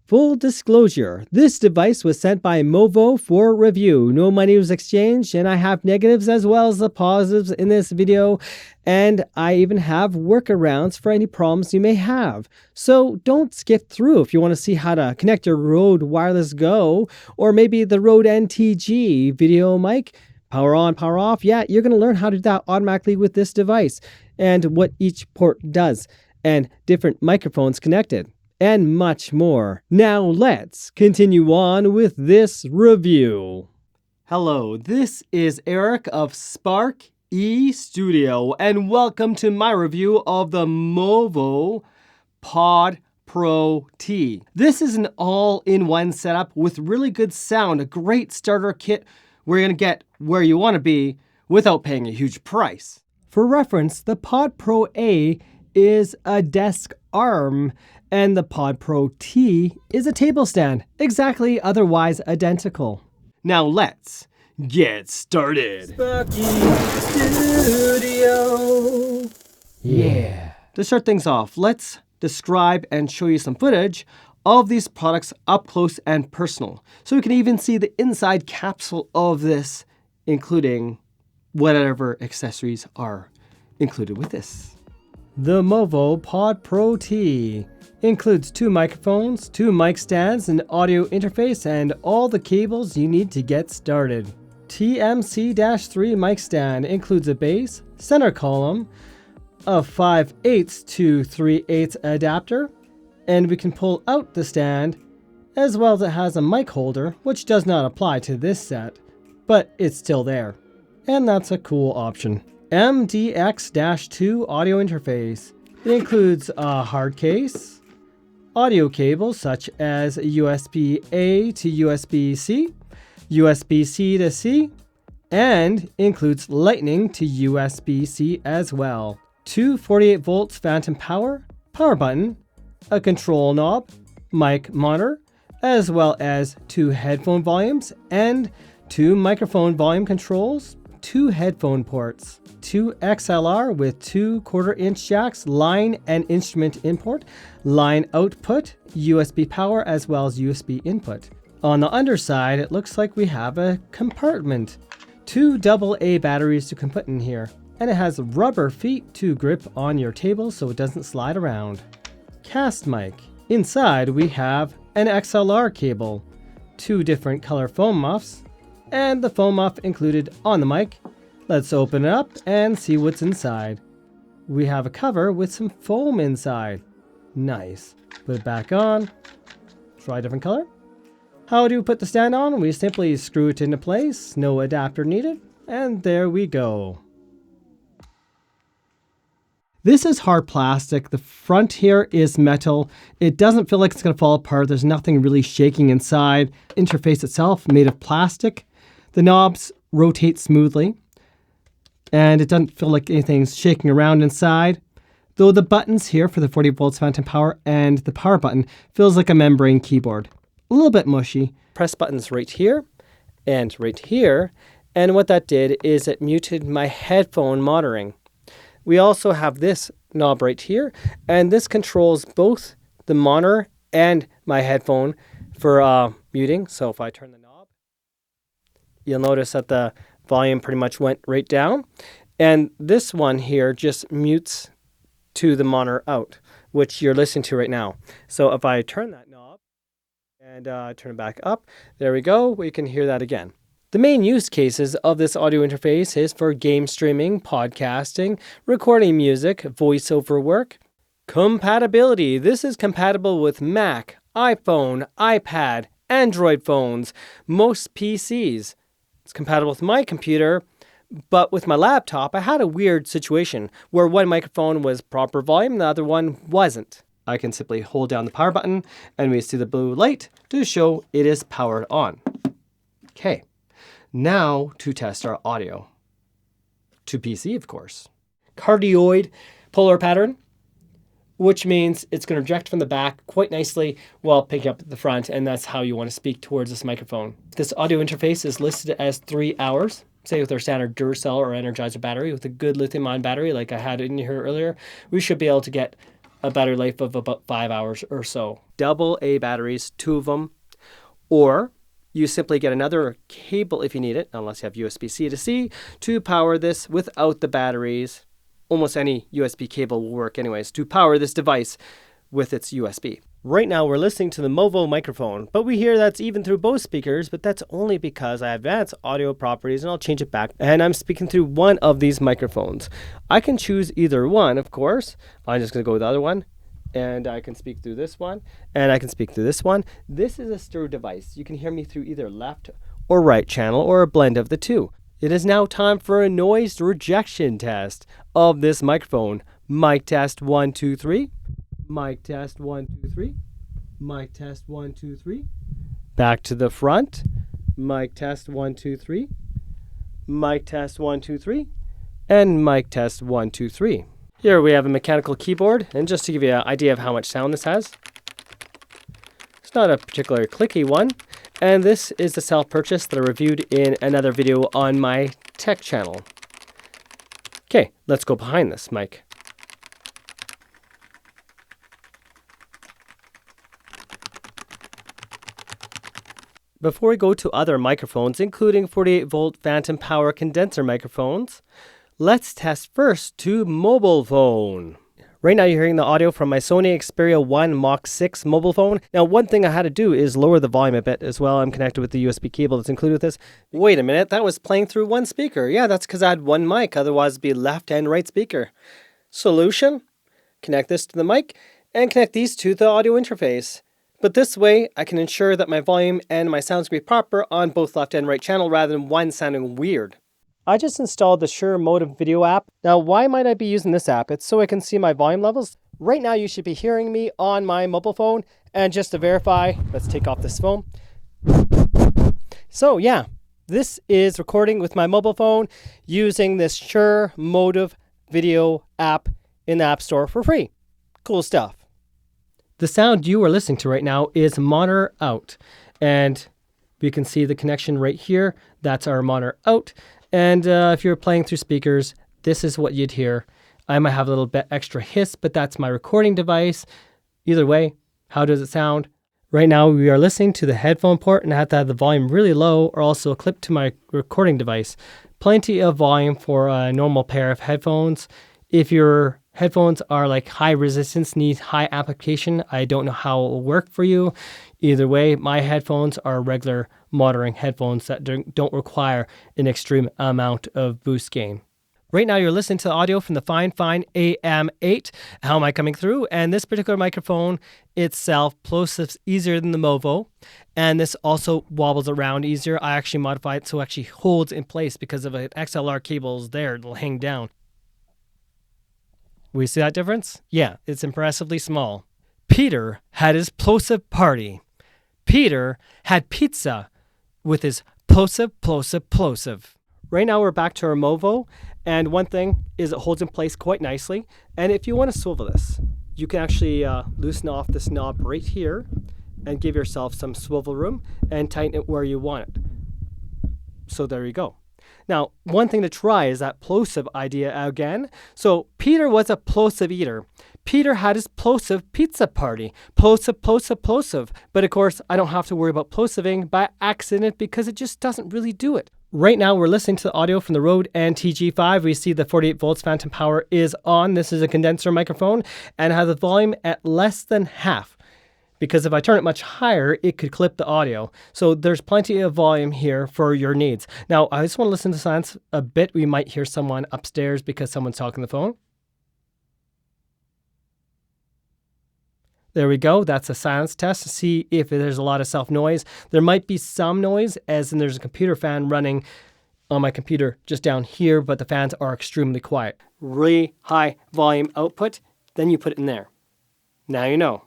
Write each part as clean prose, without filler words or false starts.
Full disclosure, this device was sent by Movo for review. No money was exchanged, and I have negatives as well as the positives in this video, and I even have workarounds for any problems you may have. So don't skip through if you want to see how to connect your Rode Wireless Go, or maybe the Rode NTG video mic. Power on, power off. Yeah, you're going to learn how to do that automatically with this device, and what each port does, and different microphones connected, and much more. Now let's continue on with this review. Hello, this is Eric of Spark eStudio, and welcome to my review of the Movo Podpro-T. This is an all-in-one setup with really good sound, a great starter kit where you're going to get where you want to be without paying a huge price. For reference, the Podpro-A is a desk arm, and the Podpro-T is a table stand, exactly otherwise identical. Now let's get started. Sparky Studio. Yeah. To start things off, let's describe and show you some footage of these products up close and personal. So we can even see the inside capsule of this, including whatever accessories are included with this. The Movo Podpro-T includes 2 microphones, 2 mic stands, an audio interface, and all the cables you need to get started. TMC-3 mic stand includes a base, center column, a 5/8 to 3/8 adapter, and we can pull out the stand, as well as it has a mic holder, which does not apply to this set, but it's still there. And that's a cool option. MDX-2 audio interface. It includes a hard case, audio cables such as USB-A to USB-C, USB-C to C, and includes lightning to USB-C as well. 2 48 volts phantom power button, a control knob, mic monitor, as well as 2 headphone volumes and 2 microphone volume controls, 2 headphone ports, 2 XLR with 2 1/4-inch jacks, line and instrument import, line output, USB power, as well as USB input. On the underside, it looks like we have a compartment. 2 AA batteries you can put in here, and it has rubber feet to grip on your table so it doesn't slide around. Cast mic. Inside we have an XLR cable, 2 different color foam muffs, and the foam muff included on the mic. Let's open it up and see what's inside. We have a cover with some foam inside. Nice. Put it back on. Try a different color. How do we put the stand on? We simply screw it into place, no adapter needed, and there we go. This is hard plastic. The front here is metal. It doesn't feel like it's going to fall apart. There's nothing really shaking inside. Interface itself made of plastic. The knobs rotate smoothly, and it doesn't feel like anything's shaking around inside. Though the buttons here for the 40 volts phantom power and the power button feels like a membrane keyboard. A little bit mushy. Press buttons right here and right here. And what that did is it muted my headphone monitoring. We also have this knob right here, and this controls both the monitor and my headphone for muting. So if I turn the knob, you'll notice that the volume pretty much went right down. And this one here just mutes to the monitor out, which you're listening to right now. So if I turn that knob and turn it back up, there we go. We can hear that again. The main use cases of this audio interface is for game streaming, podcasting, recording music, voiceover work. Compatibility. This is compatible with Mac, iPhone, iPad, Android phones, most PCs. It's compatible with my computer, but with my laptop, I had a weird situation where one microphone was proper volume, the other one wasn't. I can simply hold down the power button and we see the blue light to show it is powered on. Okay. Now to test our audio. To PC, of course. Cardioid polar pattern, which means it's going to project from the back quite nicely while picking up the front, and that's how you want to speak towards this microphone. This audio interface is listed as 3 hours. Say with our standard Duracell or Energizer battery with a good lithium-ion battery like I had in here earlier, we should be able to get a battery life of about 5 hours or so. Double A batteries, 2 of them, or you simply get another cable if you need it, unless you have USB-C to C, to power this without the batteries. Almost any USB cable will work anyways, to power this device with its USB. Right now we're listening to the Movo microphone, but we hear that's even through both speakers, but that's only because I advance audio properties and I'll change it back. And I'm speaking through one of these microphones. I can choose either one, of course. I'm just going to go with the other one. And I can speak through this one, and I can speak through this one. This is a stereo device. You can hear me through either left or right channel or a blend of the two. It is now time for a noise rejection test of this microphone. Mic test 1, 2, 3. Mic test 1, 2, 3. Mic test 1, 2, 3. Back to the front. Mic test 1, 2, 3. Mic test 1, 2, 3. And mic test 1, 2, 3. Here we have a mechanical keyboard, and just to give you an idea of how much sound this has, it's not a particularly clicky one, and this is the self-purchase that I reviewed in another video on my tech channel. Okay, let's go behind this mic. Before we go to other microphones, including 48-volt phantom power condenser microphones, let's test first to mobile phone. Right now you're hearing the audio from my Sony Xperia 1 Mach 6 mobile phone. Now one thing I had to do is lower the volume a bit as well. I'm connected with the USB cable that's included with this. Wait a minute, that was playing through one speaker. Yeah, that's because I had one mic, otherwise it'd be left and right speaker. Solution? Connect this to the mic and connect these to the audio interface. But this way I can ensure that my volume and my sounds can be proper on both left and right channel rather than one sounding weird. I just installed the Shure Motive video app. Now, why might I be using this app? It's so I can see my volume levels. Right now, you should be hearing me on my mobile phone. And just to verify, let's take off this phone. So yeah, this is recording with my mobile phone using this Shure Motive video app in the App Store for free. Cool stuff. The sound you are listening to right now is monitor out. And you can see the connection right here. That's our monitor out. And if you're playing through speakers, this is what you'd hear. I might have a little bit extra hiss, but that's my recording device. Either way, how does it sound? Right now, we are listening to the headphone port, and I have to have the volume really low or also clipped to my recording device. Plenty of volume for a normal pair of headphones. If your headphones are like high resistance, need high application, I don't know how it will work for you. Either way, my headphones are regular monitoring headphones that don't require an extreme amount of boost gain. Right now, you're listening to the audio from the Fine AM8. How am I coming through? And this particular microphone itself plosives easier than the Movo. And this also wobbles around easier. I actually modified it so it actually holds in place because of an XLR cables there. It'll hang down. We see that difference? Yeah, it's impressively small. Peter had his plosive party. Peter had pizza with his plosive. Right now we're back to our Movo, and one thing is it holds in place quite nicely. And if you want to swivel this, you can actually loosen off this knob right here and give yourself some swivel room and tighten it where you want it. So there you go. Now, one thing to try is that plosive idea again. So Peter was a plosive eater. Peter had his plosive pizza party. Plosive. But of course, I don't have to worry about plosiving by accident because it just doesn't really do it. Right now, we're listening to the audio from the Rode NTG5. We see the 48 volts phantom power is on. This is a condenser microphone and has the volume at less than half. Because if I turn it much higher, it could clip the audio. So there's plenty of volume here for your needs. Now, I just want to listen to the silence a bit. We might hear someone upstairs because someone's talking on the phone. There we go. That's a silence test to see if there's a lot of self-noise. There might be some noise, as in there's a computer fan running on my computer just down here, but the fans are extremely quiet. Really high volume output, then you put it in there. Now you know.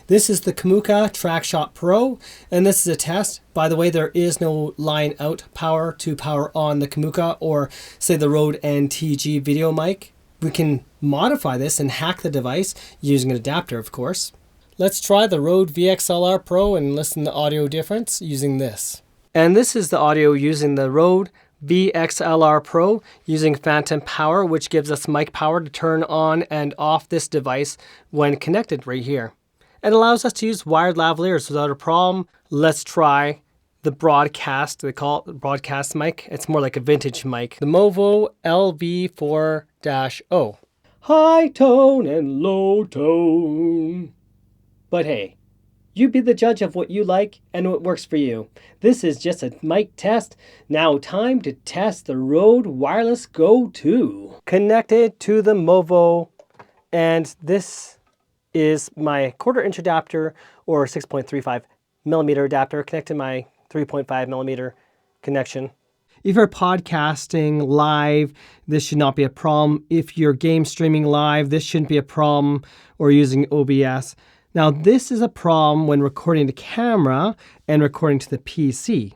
This is the Kamuka Traxshot Pro, and this is a test. By the way, there is no line out power to power on the Kamuka or say the Rode NTG video mic. We can modify this and hack the device using an adapter, of course. Let's try the Rode VXLR Pro and listen to the audio difference using this. And this is the audio using the Rode VXLR Pro using phantom power, which gives us mic power to turn on and off this device when connected right here. It allows us to use wired lavaliers without a problem. Let's try the broadcast. They call it the broadcast mic. It's more like a vintage mic. The Movo LV4-O. High tone and low tone. But hey, you be the judge of what you like and what works for you. This is just a mic test. Now time to test the Rode Wireless Go 2. Connected to the Movo, and this is my 1/4 inch adapter or 6.35 millimeter adapter connected to my 3.5 millimeter connection. If you're podcasting live, this should not be a problem. If you're game streaming live, this shouldn't be a problem, or using OBS. Now, this is a problem when recording to camera and recording to the PC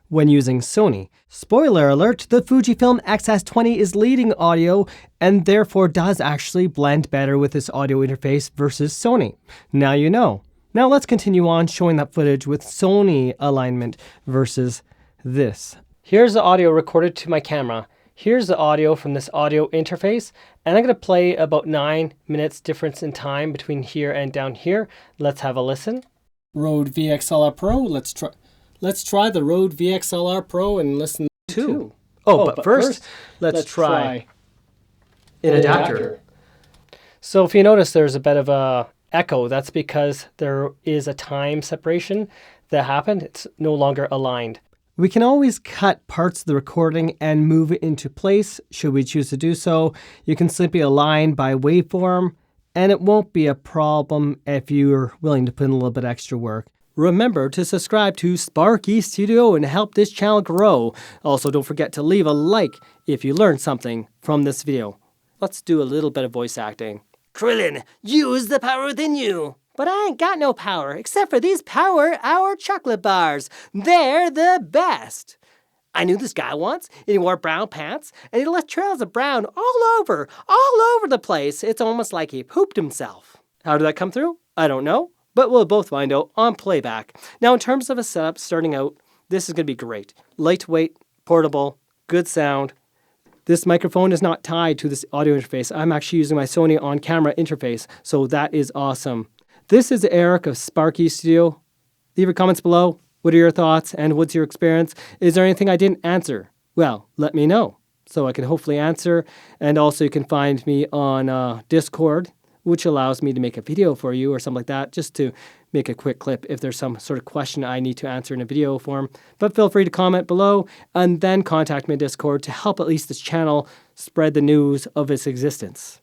when using Sony. Spoiler alert, the Fujifilm X-S20 is leading audio and therefore does actually blend better with this audio interface versus Sony. Now you know. Now let's continue on showing that footage with Sony alignment versus this. Here's the audio recorded to my camera. Here's the audio from this audio interface, and I'm going to play about 9 minutes difference in time between here and down here. Let's have a listen. Rode VXLR Pro. Let's try the Rode VXLR Pro and listen to. But first, let's try an adapter. So if you notice, there's a bit of a echo. That's because there is a time separation that happened. It's no longer aligned. We can always cut parts of the recording and move it into place should we choose to do so. You can simply align by waveform, and it won't be a problem if you're willing to put in a little bit extra work. Remember to subscribe to Sparky Studio and help this channel grow. Also, don't forget to leave a like if you learned something from this video. Let's do a little bit of voice acting. Krillin, use the power within you. But I ain't got no power, except for these Power Hour chocolate bars. They're the best. I knew this guy once, and he wore brown pants, and he left trails of brown all over the place. It's almost like he pooped himself. How did that come through? I don't know, but we'll both find out on playback. Now, in terms of a setup, starting out, this is going to be great. Lightweight, portable, good sound. This microphone is not tied to this audio interface. I'm actually using my Sony on-camera interface, so that is awesome. This is Eric of Sparky Studio. Leave your comments below. What are your thoughts and what's your experience? Is there anything I didn't answer? Well, let me know so I can hopefully answer. And also you can find me on Discord, which allows me to make a video for you or something like that, just to make a quick clip if there's some sort of question I need to answer in a video form. But feel free to comment below and then contact me on Discord to help at least this channel spread the news of its existence.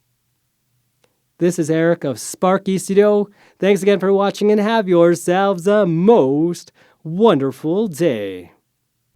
This is Eric of Sparky Studio. Thanks again for watching and have yourselves a most wonderful day.